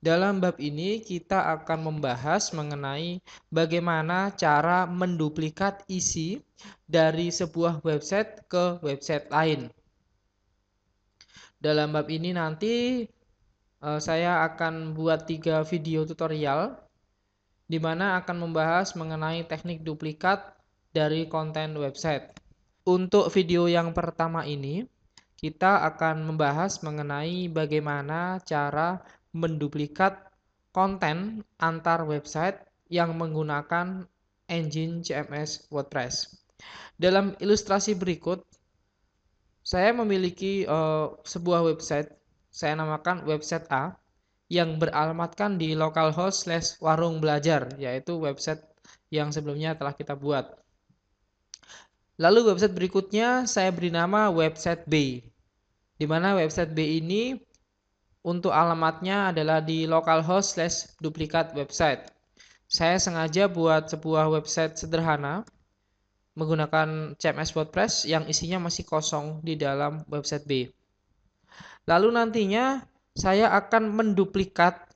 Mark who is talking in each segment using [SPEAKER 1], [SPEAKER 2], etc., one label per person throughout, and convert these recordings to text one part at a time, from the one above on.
[SPEAKER 1] Dalam bab ini kita akan membahas mengenai bagaimana cara menduplikat isi dari sebuah website ke website lain. Dalam bab ini nanti saya akan buat 3 video tutorial di mana akan membahas mengenai teknik duplikat dari konten website. Untuk video yang pertama ini, kita akan membahas mengenai bagaimana cara menduplikat konten antar website yang menggunakan engine CMS WordPress. Dalam ilustrasi berikut, saya memiliki sebuah website, saya namakan website A, yang beralamatkan di localhost/warung belajar, yaitu website yang sebelumnya telah kita buat. Lalu website berikutnya saya beri nama website B, di mana website B ini untuk alamatnya adalah di localhost/duplikat website. Saya sengaja buat sebuah website sederhana menggunakan CMS WordPress yang isinya masih kosong di dalam website B. Lalu nantinya saya akan menduplikat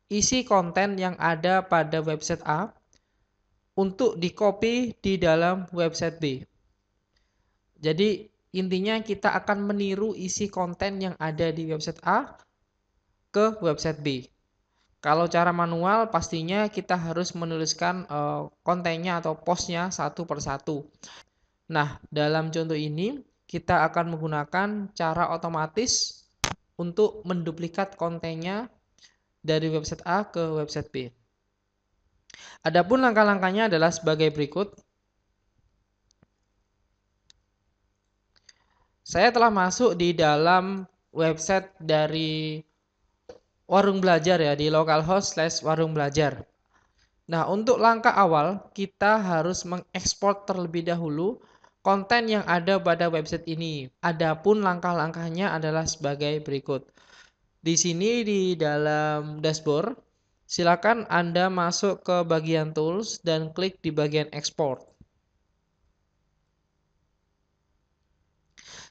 [SPEAKER 1] isi konten yang ada pada website A untuk di-copy di dalam website B. Jadi intinya kita akan meniru isi konten yang ada di website A ke website B. Kalau cara manual pastinya kita harus menuliskan kontennya atau postnya satu per satu. Nah, dalam contoh ini kita akan menggunakan cara otomatis untuk menduplikat kontennya dari website A ke website B. Adapun langkah-langkahnya adalah sebagai berikut. Saya telah masuk di dalam website dari warung belajar ya, di localhost/warung belajar. Nah, untuk langkah awal kita harus mengekspor terlebih dahulu konten yang ada pada website ini. Adapun langkah-langkahnya adalah sebagai berikut. Di sini di dalam dashboard, silakan Anda masuk ke bagian tools dan klik di bagian export.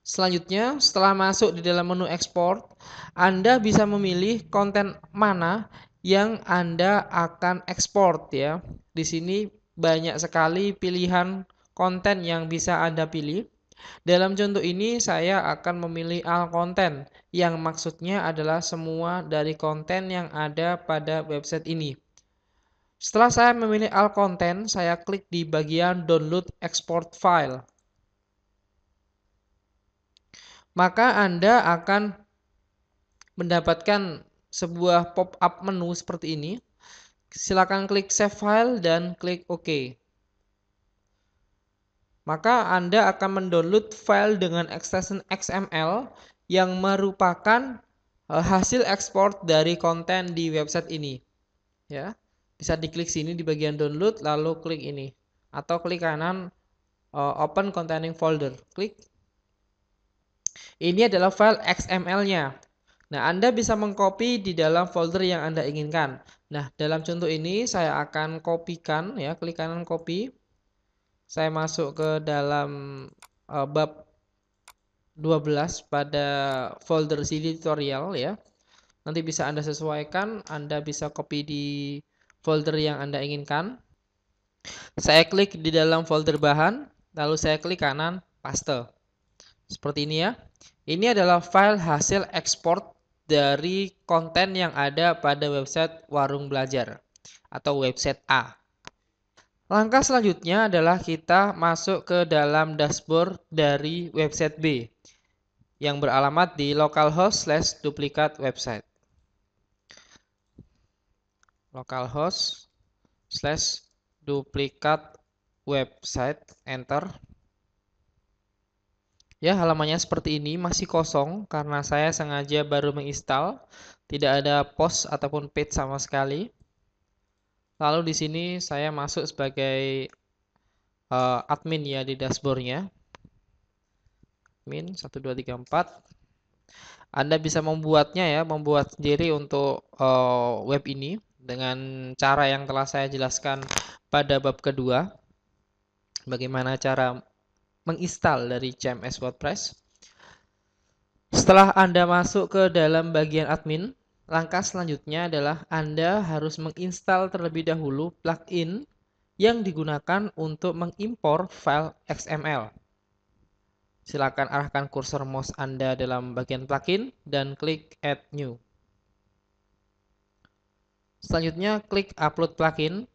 [SPEAKER 1] Selanjutnya, setelah masuk di dalam menu export, Anda bisa memilih konten mana yang Anda akan ekspor ya. Di sini banyak sekali pilihan konten yang bisa Anda pilih. Dalam contoh ini saya akan memilih all content yang maksudnya adalah semua dari konten yang ada pada website ini. Setelah saya memilih all content, saya klik di bagian download export file. Maka Anda akan mendapatkan sebuah pop-up menu seperti ini. Silakan klik save file dan klik OK. Maka Anda akan mendownload file dengan extension XML yang merupakan hasil ekspor dari konten di website ini. Ya, bisa diklik sini di bagian download lalu klik ini atau klik kanan open containing folder. Klik. Ini adalah file XML-nya. Nah, Anda bisa mengcopy di dalam folder yang Anda inginkan. Nah, dalam contoh ini saya akan kopikan ya, klik kanan copy. Saya masuk ke dalam bab 12 pada folder CD tutorial ya. Nanti bisa Anda sesuaikan, Anda bisa copy di folder yang Anda inginkan. Saya klik di dalam folder bahan, lalu saya klik kanan paste. Seperti ini ya. Ini adalah file hasil ekspor dari konten yang ada pada website warung belajar atau website A. Langkah selanjutnya adalah kita masuk ke dalam dashboard dari website B yang beralamat di localhost/duplikat website. Localhost/duplikat website, enter. Ya, halamannya seperti ini, masih kosong karena saya sengaja baru menginstal, tidak ada post ataupun page sama sekali. Lalu di sini saya masuk sebagai admin ya di dashboardnya. Admin 1 2 3 4. Anda bisa membuatnya ya, membuat sendiri untuk web ini dengan cara yang telah saya jelaskan pada bab kedua. Bagaimana cara menginstal dari CMS WordPress. Setelah Anda masuk ke dalam bagian admin, Langkah selanjutnya adalah Anda harus menginstal terlebih dahulu plugin yang digunakan untuk mengimpor file XML. Silakan arahkan kursor mouse Anda dalam bagian plugin dan klik Add New. Selanjutnya klik Upload Plugin,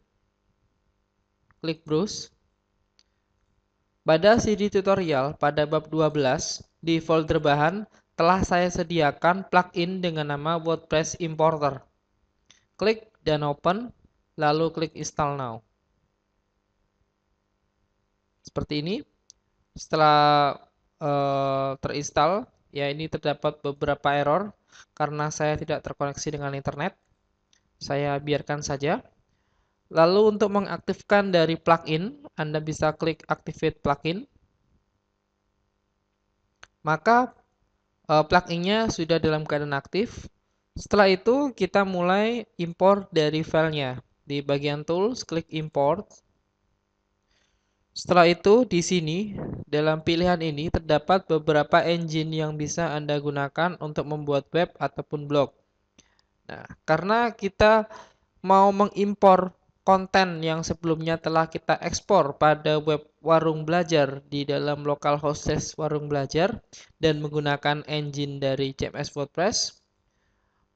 [SPEAKER 1] klik Browse. Pada CD tutorial pada bab 12 di folder bahan telah saya sediakan plugin dengan nama WordPress Importer. Klik dan open, lalu klik Install Now. Seperti ini. Setelah terinstall, ya ini terdapat beberapa error karena saya tidak terkoneksi dengan internet. Saya biarkan saja. Lalu untuk mengaktifkan dari plugin, Anda bisa klik Activate Plugin. Maka pluginnya sudah dalam keadaan aktif. Setelah itu kita mulai import dari filenya. Di bagian Tools, klik Import. Setelah itu di sini dalam pilihan ini terdapat beberapa engine yang bisa Anda gunakan untuk membuat web ataupun blog. Nah, karena kita mau mengimpor konten yang sebelumnya telah kita ekspor pada web Warung Belajar di dalam localhost Warung Belajar dan menggunakan engine dari CMS WordPress,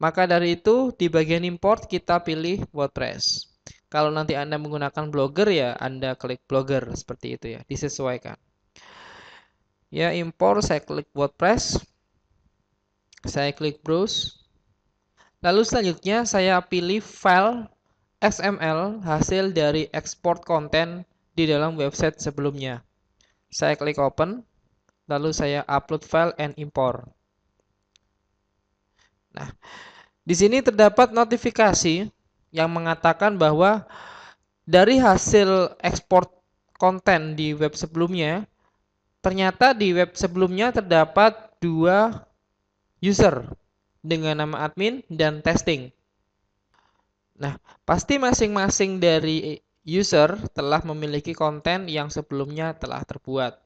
[SPEAKER 1] maka dari itu di bagian import kita pilih WordPress. Kalau nanti Anda menggunakan Blogger ya Anda klik Blogger seperti itu ya, disesuaikan. Ya, import saya klik WordPress. Saya klik Browse. Lalu selanjutnya saya pilih file XML hasil dari ekspor konten di dalam website sebelumnya. Saya klik open, lalu saya upload file and import. Nah, di sini terdapat notifikasi yang mengatakan bahwa dari hasil ekspor konten di web sebelumnya, ternyata di web sebelumnya terdapat 2 user dengan nama admin dan testing. Nah, pasti masing-masing dari user telah memiliki konten yang sebelumnya telah terbuat.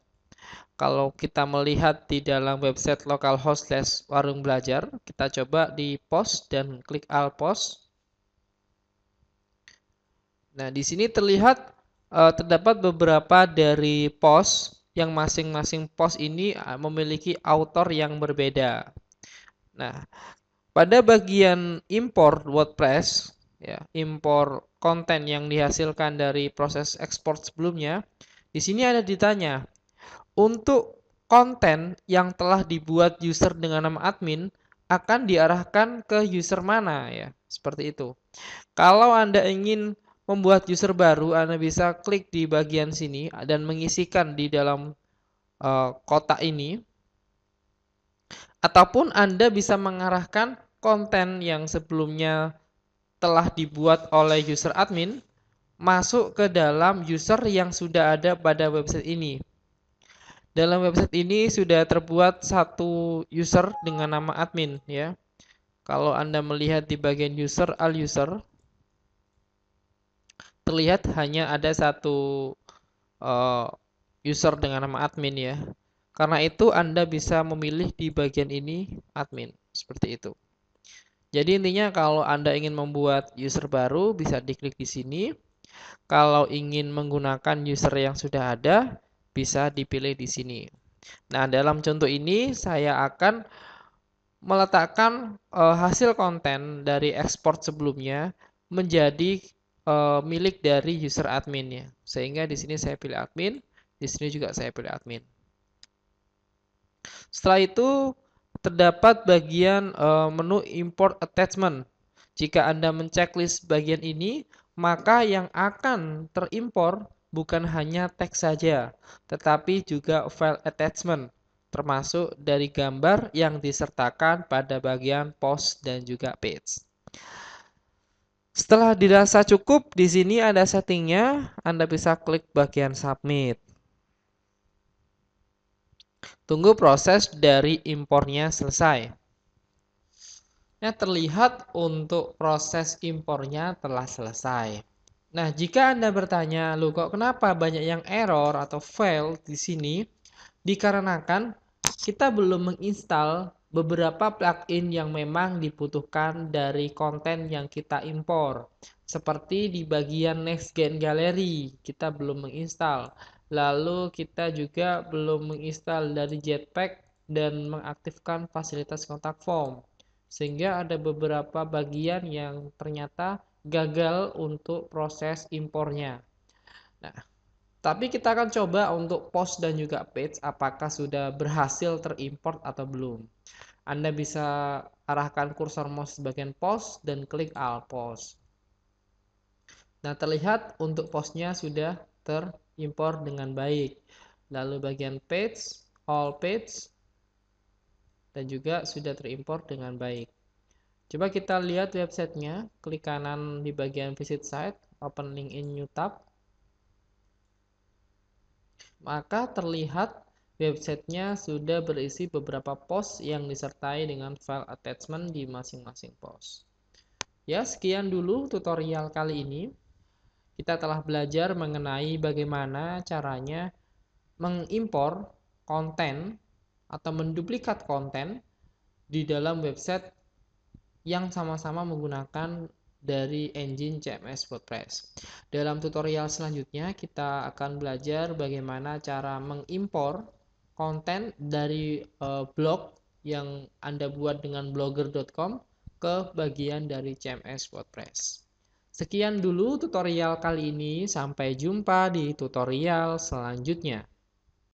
[SPEAKER 1] Kalau kita melihat di dalam website localhost warung belajar, kita coba di post dan klik all post. Nah, di sini terlihat terdapat beberapa dari post yang masing-masing post ini memiliki author yang berbeda. Nah, pada bagian import WordPress, ya, impor konten yang dihasilkan dari proses ekspor sebelumnya, di sini ada ditanya, untuk konten yang telah dibuat user dengan nama admin akan diarahkan ke user mana ya, seperti itu. Kalau Anda ingin membuat user baru, Anda bisa klik di bagian sini dan mengisikan di dalam kotak ini. Ataupun Anda bisa mengarahkan konten yang sebelumnya telah dibuat oleh user admin masuk ke dalam user yang sudah ada pada website ini. Dalam website ini sudah terbuat satu user dengan nama admin ya. Kalau Anda melihat di bagian user, all user, terlihat hanya ada satu user dengan nama admin ya. Karena itu Anda bisa memilih di bagian ini admin, seperti itu. Jadi intinya kalau Anda ingin membuat user baru bisa diklik di sini. Kalau ingin menggunakan user yang sudah ada bisa dipilih di sini. Nah, dalam contoh ini saya akan meletakkan hasil konten dari ekspor sebelumnya menjadi milik dari user adminnya. Sehingga di sini saya pilih admin, di sini juga saya pilih admin. Setelah itu terdapat bagian menu import attachment. Jika Anda menceklis bagian ini, maka yang akan terimpor bukan hanya teks saja, tetapi juga file attachment, termasuk dari gambar yang disertakan pada bagian post dan juga page. Setelah dirasa cukup, di sini ada settingnya, Anda bisa klik bagian submit. Tunggu proses dari impornya selesai. Nah, terlihat untuk proses impornya telah selesai. Nah, jika Anda bertanya, loh kok kenapa banyak yang error atau fail di sini? Dikarenakan kita belum menginstal beberapa plugin yang memang dibutuhkan dari konten yang kita impor. Seperti di bagian Next Gen Gallery, kita belum menginstal. Lalu kita juga belum menginstal dari Jetpack dan mengaktifkan fasilitas kontak form. Sehingga ada beberapa bagian yang ternyata gagal untuk proses impornya. Nah, tapi kita akan coba untuk post dan juga page apakah sudah berhasil terimport atau belum. Anda bisa arahkan kursor mouse di bagian post dan klik all post. Nah, terlihat untuk postnya sudah terimport dengan baik. Lalu bagian page, all page, dan juga sudah terimport dengan baik. Coba kita lihat websitenya, klik kanan di bagian visit site, open link in new tab. Maka terlihat websitenya sudah berisi beberapa post yang disertai dengan file attachment di masing-masing post. Ya, sekian dulu tutorial kali ini. Kita telah belajar mengenai bagaimana caranya mengimpor konten atau menduplikat konten di dalam website yang sama-sama menggunakan dari engine CMS WordPress. Dalam tutorial selanjutnya kita akan belajar bagaimana cara mengimpor konten dari blog yang Anda buat dengan blogger.com ke bagian dari CMS WordPress. Sekian dulu tutorial kali ini, sampai jumpa di tutorial selanjutnya.